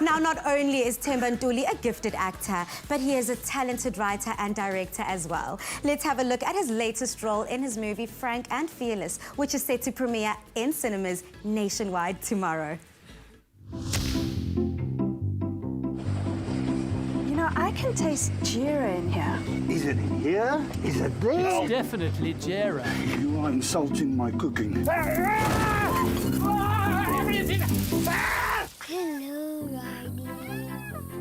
Now, not only is Themba Utuli a gifted actor, but he is a talented writer and director as well. Let's have a look at his latest role in his movie Frank and Fearless, which is set to premiere in cinemas nationwide tomorrow. You know, I can taste Jira in here. Is it here? Is it there? It's definitely Jera. You are insulting my cooking. Hello, Riley.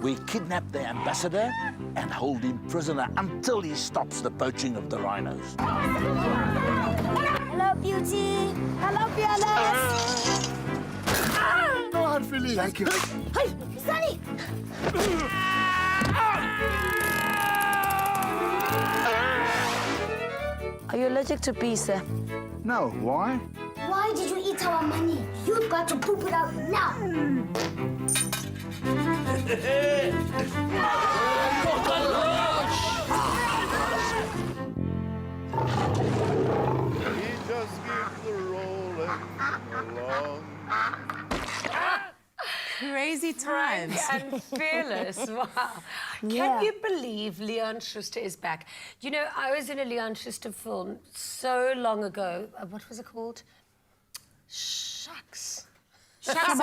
We kidnap the ambassador and hold him prisoner until he stops the poaching of the rhinos. Hello, Beauty. Hello, Fearless. Go on, Philly. Thank you. Hey, Sunny. Are you allergic to bees, sir? No, why? Why did you eat our money? You've got to poop it out now. He just keeps the rolling along. Crazy times. And Fearless, wow. Can you believe Leon Schuster is back? You know, I was in a Leon Schuster film so long ago. What was it called? Shucks. Shucks,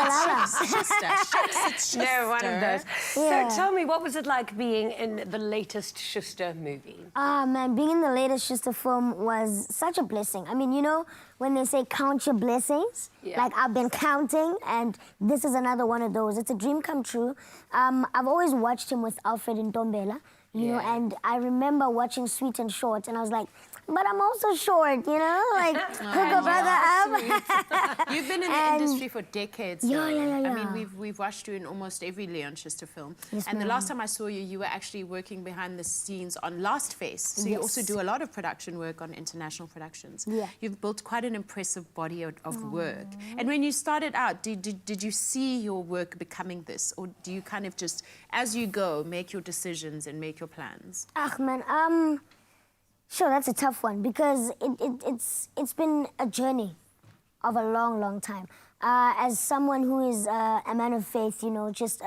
No, one of those. Yeah. So tell me, what was it like being in the latest Schuster movie? Ah, man, being in the latest Schuster film was such a blessing. I mean, you know, when they say count your blessings, like I've been counting, and this is another one of those. It's a dream come true. I've always watched him with Alfred in Ntombela, you know, and I remember watching Sweet and Short, and I was like, but I'm also short, you know? Like, hook a brother up. You've been in the industry for decades. Yeah. I mean, we've watched you in almost every Leon Schuster film. Yes, and the ma'am. last time I saw you, you were actually working behind the scenes on Last Face. So you also do a lot of production work on international productions. Yeah. You've built quite an impressive body of work. And when you started out, did you see your work becoming this? Or do you kind of just, as you go, make your decisions and make your plans? Ah, man, sure, that's a tough one because it's been a journey of a long, long time. As someone who is a man of faith, you know, just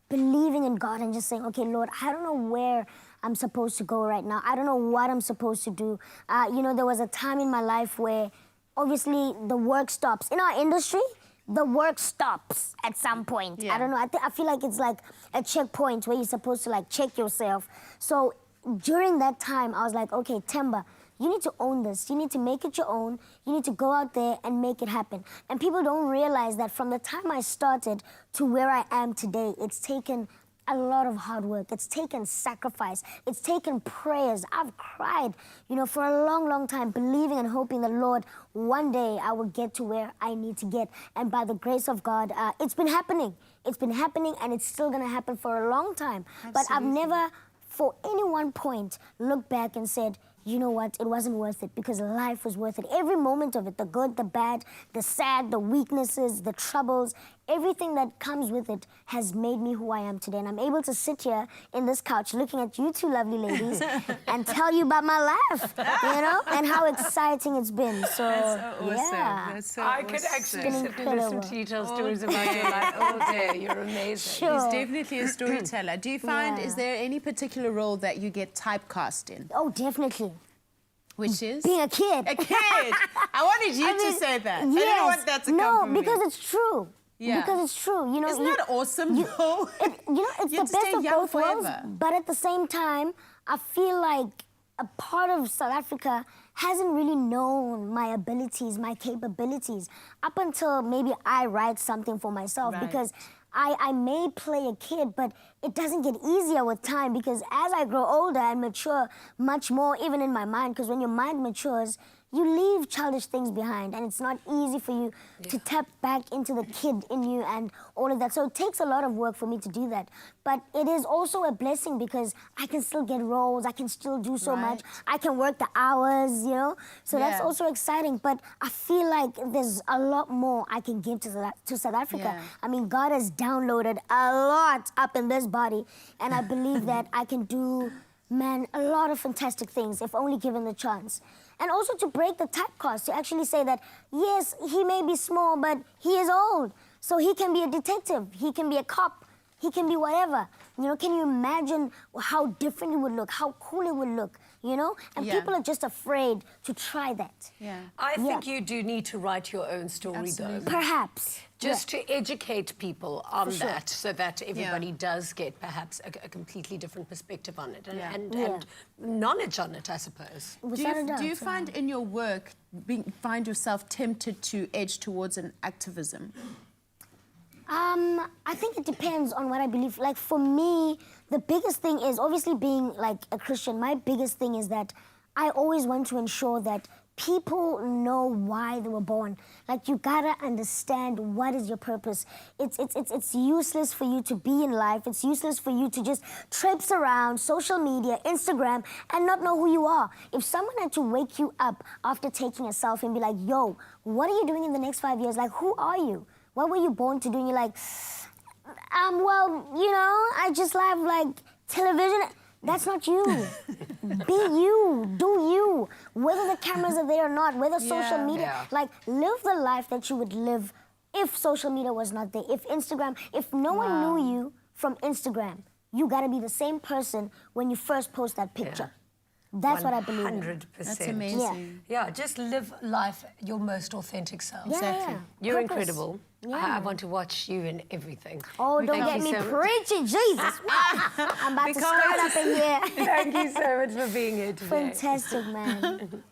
believing in God and just saying, okay, Lord, I don't know where I'm supposed to go right now. I don't know what I'm supposed to do. You know, there was a time in my life where obviously the work stops. In our industry, the work stops at some point. Yeah. I don't know, I feel like it's like a checkpoint where you're supposed to like check yourself. So during that time, I was like, okay, Themba, you need to own this. You need to make it your own. You need to go out there and make it happen. And people don't realize that from the time I started to where I am today, it's taken a lot of hard work. It's taken sacrifice. It's taken prayers. I've cried, you know, for a long, long time, believing and hoping the Lord, one day I will get to where I need to get. And by the grace of God, it's been happening. It's been happening, and it's still going to happen for a long time. Absolutely. But I've never, for any one point, looked back and said, you know what, it wasn't worth it, because life was worth it. Every moment of it, the good, the bad, the sad, the weaknesses, the troubles, everything that comes with it has made me who I am today. And I'm able to sit here in this couch looking at you two lovely ladies and tell you about my life, you know, and how exciting it's been. So, That's so awesome. yeah. That's so I could actually sit and listen to you tell stories about your life all day. You're amazing. Sure. He's definitely a storyteller. Do you find, Yeah. is there any particular role that you get typecast in? Oh, definitely. Which is? Being a kid. A kid! I wanted you to say that. I didn't want that to come from No, me. because it's true. Yeah. Because it's true. You know, Isn't that awesome, though? You know, it's You the have to best stay of young both worlds, forever. but at the same time, I feel like a part of South Africa hasn't really known my abilities, my capabilities, up until maybe I write something for myself, Right. because I may play a kid, but it doesn't get easier with time, because as I grow older and mature much more, even in my mind, because when your mind matures, you leave childish things behind, and it's not easy for you to tap back into the kid in you and all of that. So it takes a lot of work for me to do that. But it is also a blessing, because I can still get roles, I can still do so much, I can work the hours, you know? So that's Yeah. also exciting, but I feel like there's a lot more I can give to South Africa. Yeah. I mean, God has downloaded a lot up in this body, and I believe that I can do, man, a lot of fantastic things if only given the chance. And also to break the typecast, to actually say that, yes, he may be small, but he is old. So he can be a detective, he can be a cop, He can be whatever. You know, can you imagine how different it would look, how cool it would look, you know? And Yeah. people are just afraid to try that. Yeah. I think you do need to write your own story, Absolutely. though. Perhaps. Just to educate people on sure. that, so that everybody does get perhaps a completely different perspective on it and knowledge on it, I suppose. Without a doubt. Do you find in your work, find yourself tempted to edge towards an activism? I think it depends on what I believe. Like for me, the biggest thing is obviously being like a Christian. My biggest thing is that I always want to ensure that people know why they were born. Like you gotta understand what is your purpose. It's useless for you to be in life. It's useless for you to just traipse around social media, Instagram, and not know who you are. If someone had to wake you up after taking a selfie and be like, yo, what are you doing in the next 5 years? Like, who are you? What were you born to do? And you're like, well, you know, I just love like television. That's not you. Be you, do you. Whether the cameras are there or not, whether social media, like live the life that you would live if social media was not there. If Instagram, if no one knew you from Instagram, you gotta be the same person when you first post that picture. That's what I believe in. 100%. That's amazing. Yeah, just live life your most authentic self. Yeah, Exactly. yeah. You're Purpose. incredible. Yeah. I want to watch you in everything. Oh, don't Thank get you me so much. preaching, Jesus. I'm about to start up in here. Thank you so much for being here today. Fantastic, man.